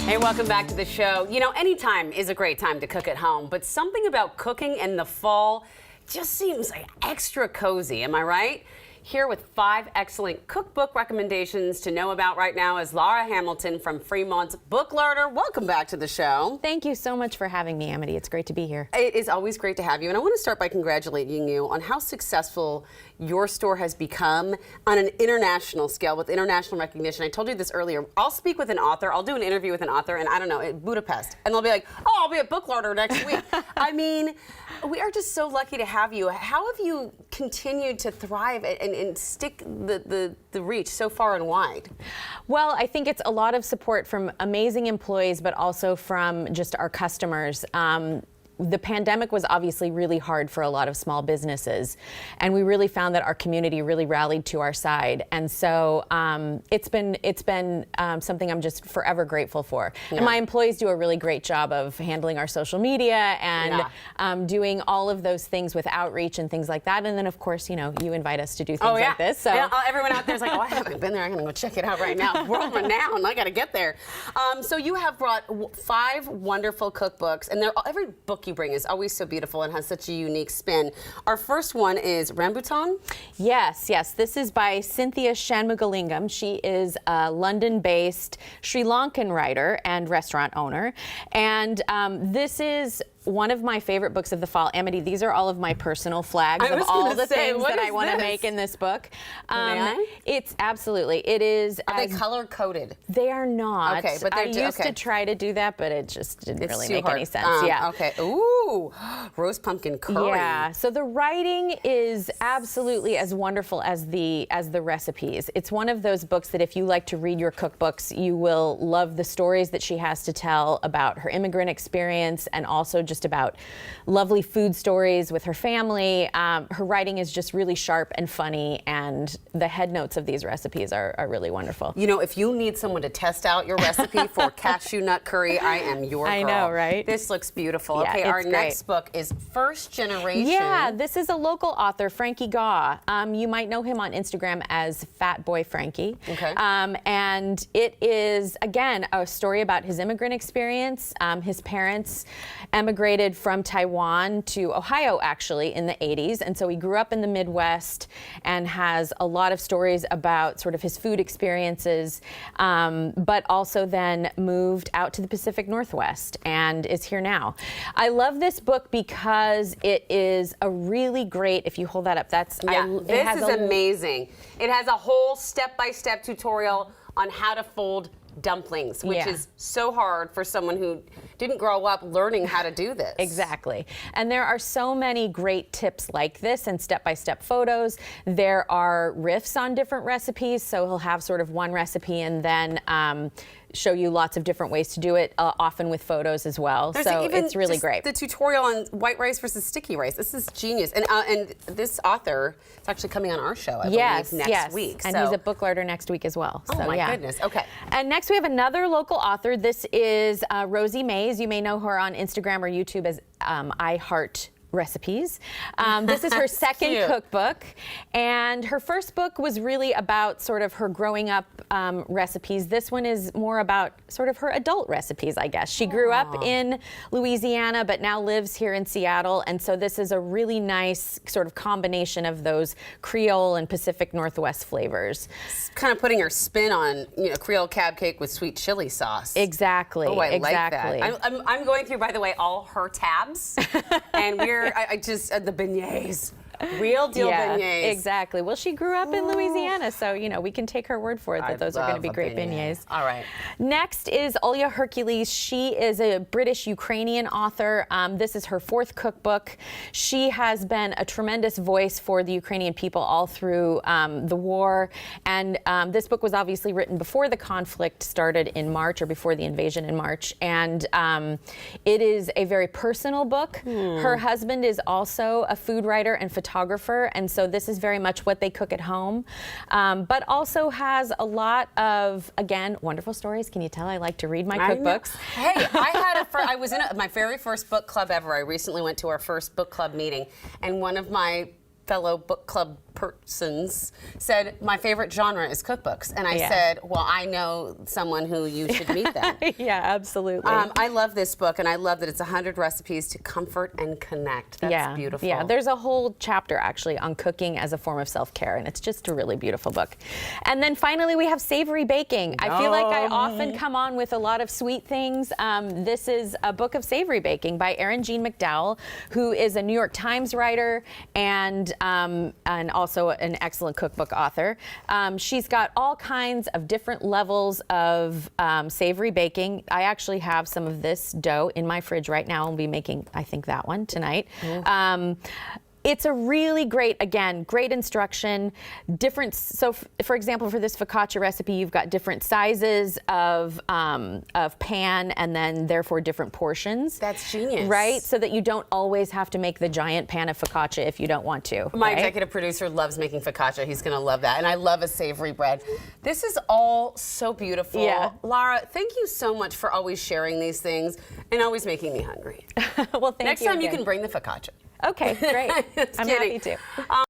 Hey, welcome back to the show. You know, any time is a great time to cook at home, but something about cooking in the fall just seems like extra cozy. Am I right? Here with 5 excellent cookbook recommendations to know about right now is Lara Hamilton from Fremont's Book Larder. Welcome back to the show. Thank you so much for having me, Amity. It's great to be here. It is always great to have you, and I want to start by congratulating you on how successful your store has become on an international scale with international recognition. I told you this earlier. I'll speak with an author. I'll do an interview with an author, and I don't know, at Budapest, and they'll be like, "Oh, I'll be at Book Larder next week." I mean, we are just so lucky to have you. How have you continued to thrive and stick the reach so far and wide? Well, I think it's a lot of support from amazing employees, but also from just our customers. The pandemic was obviously really hard for a lot of small businesses, and we really found that our community really rallied to our side. And so it's been something I'm just forever grateful for. Yeah. And my employees do a really great job of handling our social media and doing all of those things with outreach and things like that. And then, of course, you know, you invite us to do things like this. So and everyone out there is like, "Oh, I haven't been there. I'm going to go check it out right now. World renowned. I got to get there." So you have brought 5 wonderful cookbooks, and every book you bring is always so beautiful and has such a unique spin. Our first one is Rambutan. Yes. This is by Cynthia Shanmugalingam. She is a London-based Sri Lankan writer and restaurant owner. And this is one of my favorite books of the Fall Amity. These are all of my personal flags of all the things that I want to make in this book. It's absolutely. It is. Are they color coded? They are not. Okay, but I used to try to do that, but it just didn't really make any sense. Okay. Ooh, roast pumpkin curry. Yeah. So the writing is absolutely as wonderful as the recipes. It's one of those books that if you like to read your cookbooks, you will love the stories that she has to tell about her immigrant experience and also just about lovely food stories with her family. Her writing is just really sharp and funny, and the head notes of these recipes are really wonderful. You know, if you need someone to test out your recipe for cashew nut curry, I am your girl. I know, right? This looks beautiful. Yeah, okay, our great. next book is First Generation. Yeah, this is a local author, Frankie Gaw. You might know him on Instagram as Fat Boy Frankie. Okay. And it is, again, a story about his immigrant experience. His parents emigrated from Taiwan to Ohio, actually, in the 80s. And so he grew up in the Midwest and has a lot of stories about sort of his food experiences, but also then moved out to the Pacific Northwest and is here now. I love this book because it is a really great, if you hold that up, this is amazing. It has a whole step-by-step tutorial on how to fold dumplings, which is so hard for someone who didn't grow up learning how to do this. Exactly. And there are so many great tips like this and step-by-step photos. There are riffs on different recipes, so he'll have sort of one recipe and then show you lots of different ways to do it, often with photos as well. So it's really great. The tutorial on white rice versus sticky rice. This is genius. And this author is actually coming on our show, I believe, next week. And he's at Book Larder next week as well. Oh, my goodness. Okay. And next we have another local author. This is Rosie Mays. You may know her on Instagram or YouTube as I Heart Recipes. This is her second cookbook, and her first book was really about sort of her growing up recipes. This one is more about sort of her adult recipes, I guess. She grew up in Louisiana, but now lives here in Seattle, and so this is a really nice sort of combination of those Creole and Pacific Northwest flavors. It's kind of putting her spin on, you know, Creole crab cake with sweet chili sauce. Exactly. Oh, I like that. Exactly. I'm going through, by the way, all her tabs, and I just the beignets. Real deal beignets. Exactly. Well, she grew up in Louisiana, so, you know, we can take her word for it that those are going to be great beignets. All right. Next is Olia Hercules. She is a British-Ukrainian author. This is her 4th cookbook. She has been a tremendous voice for the Ukrainian people all through the war. And this book was obviously written before the conflict started in March, or before the invasion in March. And it is a very personal book. Her husband is also a food writer and photographer, and so this is very much what they cook at home, but also has a lot of, again, wonderful stories. Can you tell I like to read my cookbooks? Hey, I was in my very first book club ever. I recently went to our first book club meeting, and one of my fellow book club persons said, my favorite genre is cookbooks. And I said, well, I know someone who you should meet then. Yeah, absolutely. I love this book, and I love that it's 100 recipes to comfort and connect. That's beautiful. Yeah, there's a whole chapter actually on cooking as a form of self-care, and it's just a really beautiful book. And then finally, we have Savory Baking. I feel like I often come on with a lot of sweet things. This is a book of savory baking by Erin Jean McDowell, who is a New York Times writer and also an excellent cookbook author. She's got all kinds of different levels of savory baking. I actually have some of this dough in my fridge right now. I'll be making, I think, that one tonight. It's a really great, again, great instruction. So for example, for this focaccia recipe, you've got different sizes of pan and then therefore different portions. That's genius. Right? So that you don't always have to make the giant pan of focaccia if you don't want to. My right? executive producer loves making focaccia. He's going to love that. And I love a savory bread. This is all so beautiful. Yeah. Lara, thank you so much for always sharing these things and always making me hungry. Well, thank you. Next time again. you can bring the focaccia. Okay, great. I'm happy to.